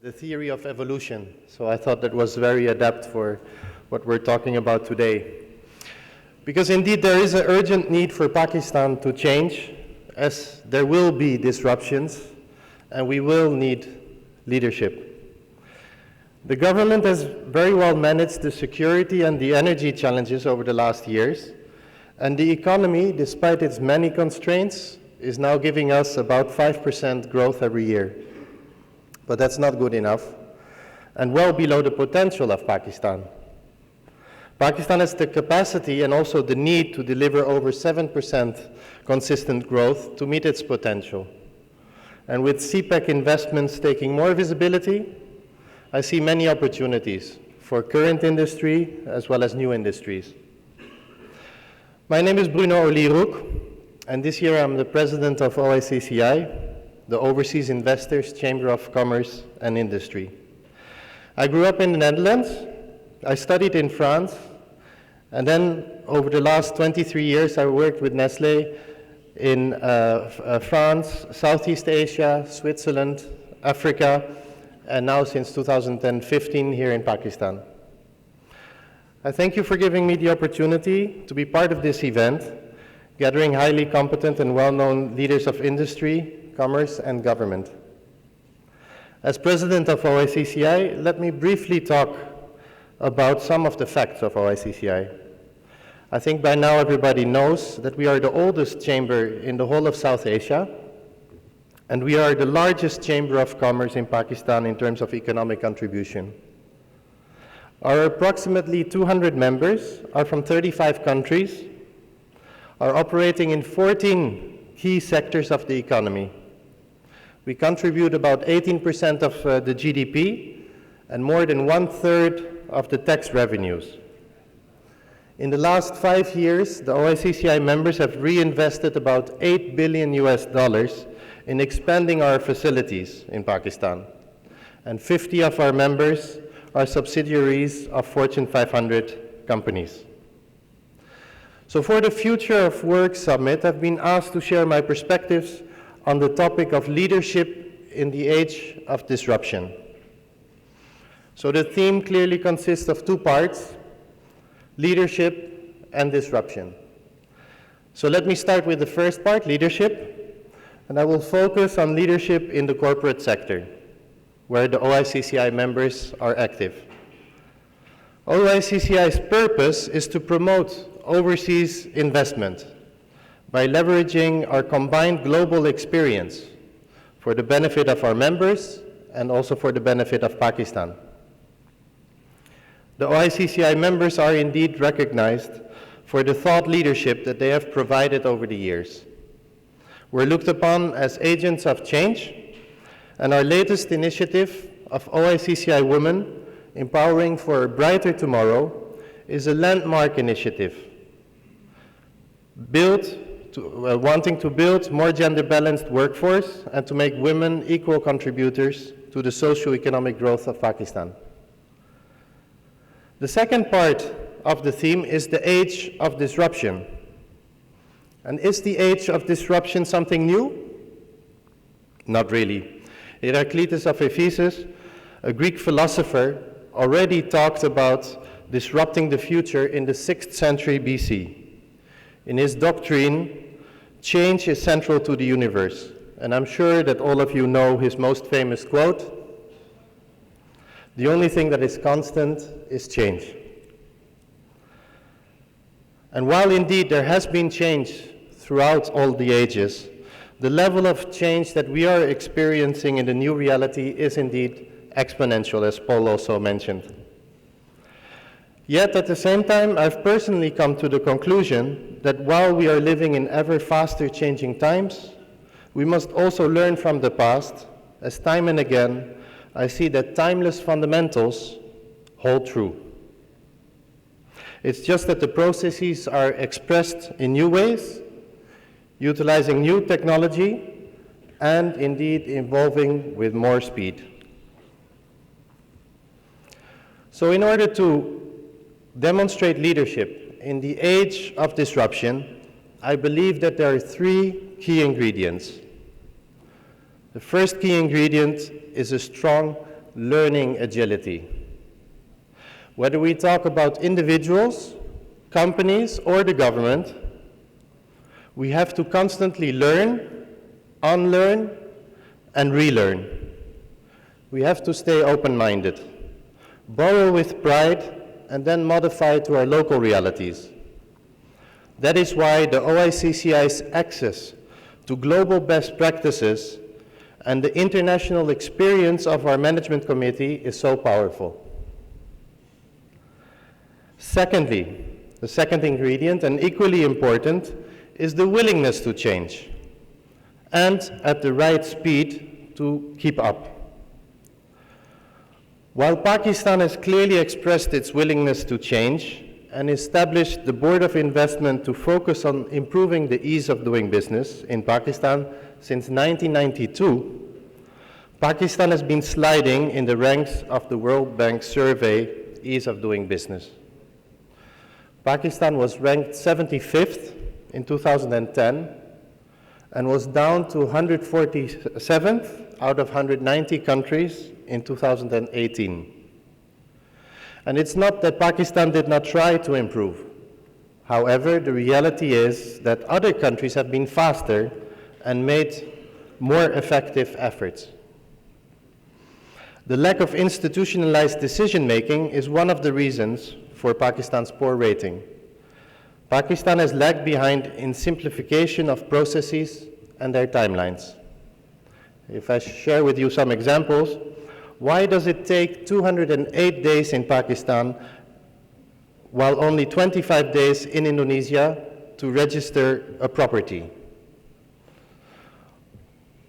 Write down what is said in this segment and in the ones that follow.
the theory of evolution. So I thought that was very adept for what we're talking about today. Because indeed there is an urgent need for Pakistan to change, as there will be disruptions and we will need leadership. The government has very well managed the security and the energy challenges over the last years, and the economy, despite its many constraints, is now giving us about 5% growth every year. But that's not good enough, and well below the potential of Pakistan. Pakistan has the capacity and also the need to deliver over 7% consistent growth to meet its potential. And with CPEC investments taking more visibility, I see many opportunities for current industry as well as new industries. My name is Bruno Olierhoek, and this year I'm the president of OICCI, the Overseas Investors Chamber of Commerce and Industry. I grew up in the Netherlands, I studied in France, and then over the last 23 years I worked with Nestle in France, Southeast Asia, Switzerland, Africa, and now since 2015 here in Pakistan. I thank you for giving me the opportunity to be part of this event, gathering highly competent and well-known leaders of industry, commerce, and government. As president of OICCI, let me briefly talk about some of the facts of OICCI. I think by now everybody knows that we are the oldest chamber in the whole of South Asia, and we are the largest chamber of commerce in Pakistan in terms of economic contribution. Our approximately 200 members are from 35 countries, are operating in 14 key sectors of the economy. We contribute about 18% of the GDP and more than 1/3 of the tax revenues. In the last 5 years, the OICCI members have reinvested about $8 billion in expanding our facilities in Pakistan. And 50 of our members are subsidiaries of Fortune 500 companies. So for the Future of Work Summit, I've been asked to share my perspectives on the topic of leadership in the age of disruption. So the theme clearly consists of 2 parts, leadership and disruption. So let me start with the first part, leadership, and I will focus on leadership in the corporate sector, where the OICCI members are active. OICCI's purpose is to promote overseas investment by leveraging our combined global experience for the benefit of our members and also for the benefit of Pakistan. The OICCI members are indeed recognized for the thought leadership that they have provided over the years. We're looked upon as agents of change, and our latest initiative of OICCI Women Empowering for a Brighter Tomorrow is a landmark initiative wanting to build more gender-balanced workforce and to make women equal contributors to the socio-economic growth of Pakistan. The second part of the theme is the age of disruption. And is the age of disruption something new? Not really. Heraclitus of Ephesus, a Greek philosopher, already talked about disrupting the future in the 6th century BC. In his doctrine, change is central to the universe. And I'm sure that all of you know his most famous quote, "The only thing that is constant is change." And while indeed there has been change throughout all the ages, the level of change that we are experiencing in the new reality is indeed exponential, as Paul also mentioned. Yet at the same time, I've personally come to the conclusion that while we are living in ever faster changing times, we must also learn from the past, as time and again, I see that timeless fundamentals hold true. It's just that the processes are expressed in new ways, utilizing new technology, and indeed evolving with more speed. So in order to demonstrate leadership in the age of disruption, I believe that there are 3 key ingredients. The first key ingredient is a strong learning agility. Whether we talk about individuals, companies, or the government, we have to constantly learn, unlearn, and relearn. We have to stay open-minded, borrow with pride, and then modify to our local realities. That is why the OICCI's access to global best practices and the international experience of our management committee is so powerful. Secondly, the second ingredient, and equally important, is the willingness to change and at the right speed to keep up. While Pakistan has clearly expressed its willingness to change and established the Board of Investment to focus on improving the ease of doing business in Pakistan since 1992, Pakistan has been sliding in the ranks of the World Bank survey Ease of Doing Business. Pakistan was ranked 75th in 2010 and was down to 147th out of 190 countries in 2018. And it's not that Pakistan did not try to improve. However, the reality is that other countries have been faster and made more effective efforts. The lack of institutionalized decision-making is one of the reasons for Pakistan's poor rating. Pakistan has lagged behind in simplification of processes and their timelines. If I share with you some examples, why does it take 208 days in Pakistan while only 25 days in Indonesia to register a property?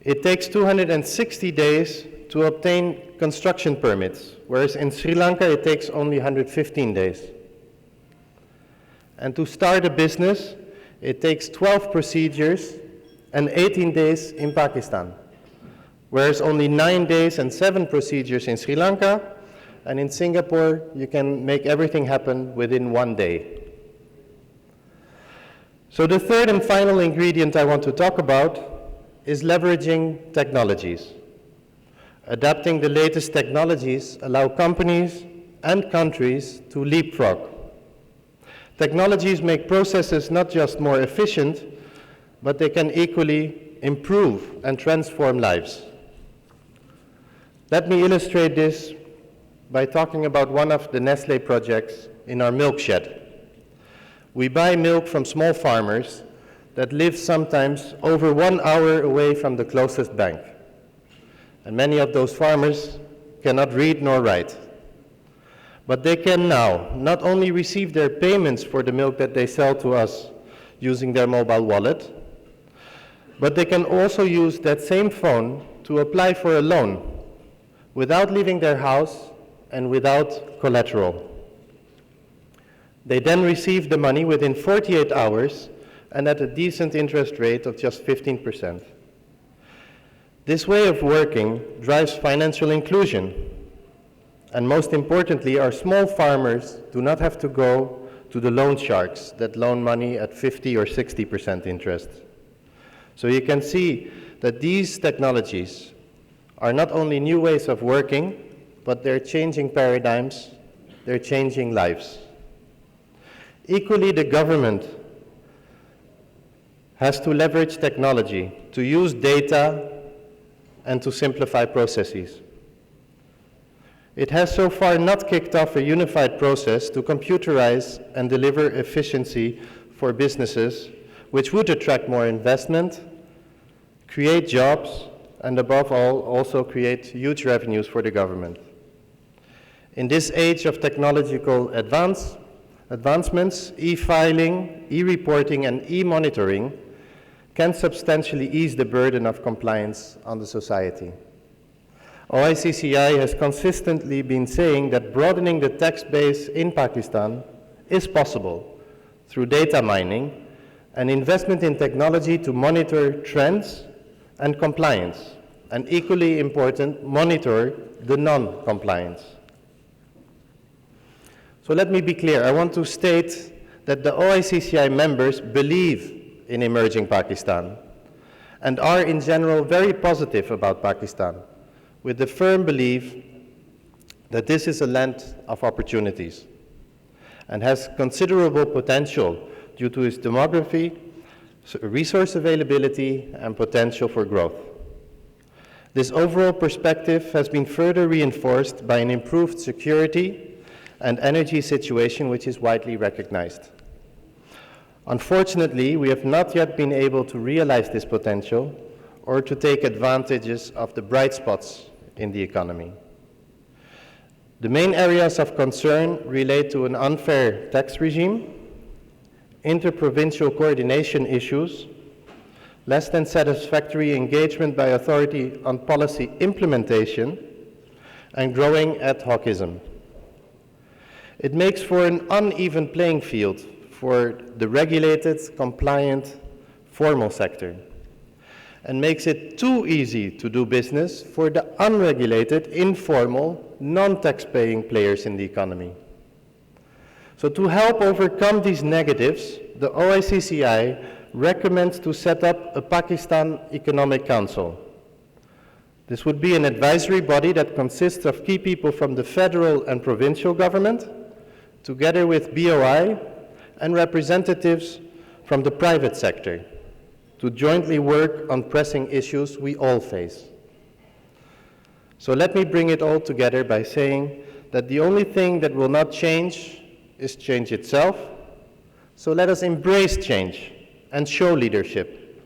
It takes 260 days to obtain construction permits, whereas in Sri Lanka it takes only 115 days. And to start a business, it takes 12 procedures and 18 days in Pakistan, whereas only 9 days and 7 procedures in Sri Lanka, and in Singapore you can make everything happen within 1 day. So the third and final ingredient I want to talk about is leveraging technologies. Adapting the latest technologies allow companies and countries to leapfrog. Technologies make processes not just more efficient, but they can equally improve and transform lives. Let me illustrate this by talking about one of the Nestle projects in our milk shed. We buy milk from small farmers that live sometimes over 1 hour away from the closest bank. And many of those farmers cannot read nor write. But they can now not only receive their payments for the milk that they sell to us using their mobile wallet, but they can also use that same phone to apply for a loan without leaving their house and without collateral. They then receive the money within 48 hours and at a decent interest rate of just 15%. This way of working drives financial inclusion. And most importantly, our small farmers do not have to go to the loan sharks that loan money at 50 or 60% interest. So you can see that these technologies are not only new ways of working, but they're changing paradigms, they're changing lives. Equally, the government has to leverage technology to use data and to simplify processes. It has so far not kicked off a unified process to computerize and deliver efficiency for businesses, which would attract more investment, create jobs, and above all, also create huge revenues for the government. In this age of technological advancements, e-filing, e-reporting, and e-monitoring can substantially ease the burden of compliance on the society. OICCI has consistently been saying that broadening the tax base in Pakistan is possible through data mining and investment in technology to monitor trends and compliance, and equally important, monitor the non-compliance. So let me be clear. I want to state that the OICCI members believe in emerging Pakistan and are in general very positive about Pakistan, with the firm belief that this is a land of opportunities and has considerable potential due to its demography, resource availability, and potential for growth. This overall perspective has been further reinforced by an improved security and energy situation, which is widely recognized. Unfortunately, we have not yet been able to realize this potential or to take advantages of the bright spots in the economy. The main areas of concern relate to an unfair tax regime, interprovincial coordination issues, less than satisfactory engagement by authority on policy implementation, and growing ad hocism. It makes for an uneven playing field for the regulated, compliant, formal sector, and makes it too easy to do business for the unregulated, informal, non-tax-paying players in the economy. So to help overcome these negatives, the OICCI recommends to set up a Pakistan Economic Council. This would be an advisory body that consists of key people from the federal and provincial government, together with BOI and representatives from the private sector, to jointly work on pressing issues we all face. So let me bring it all together by saying that the only thing that will not change is change itself. So let us embrace change and show leadership.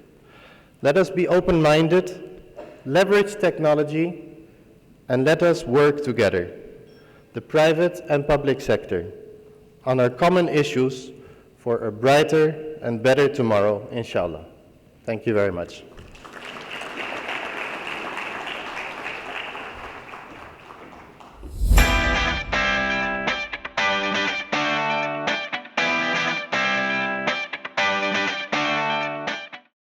Let us be open-minded, leverage technology, and let us work together, the private and public sector, on our common issues for a brighter and better tomorrow, inshallah. Thank you very much.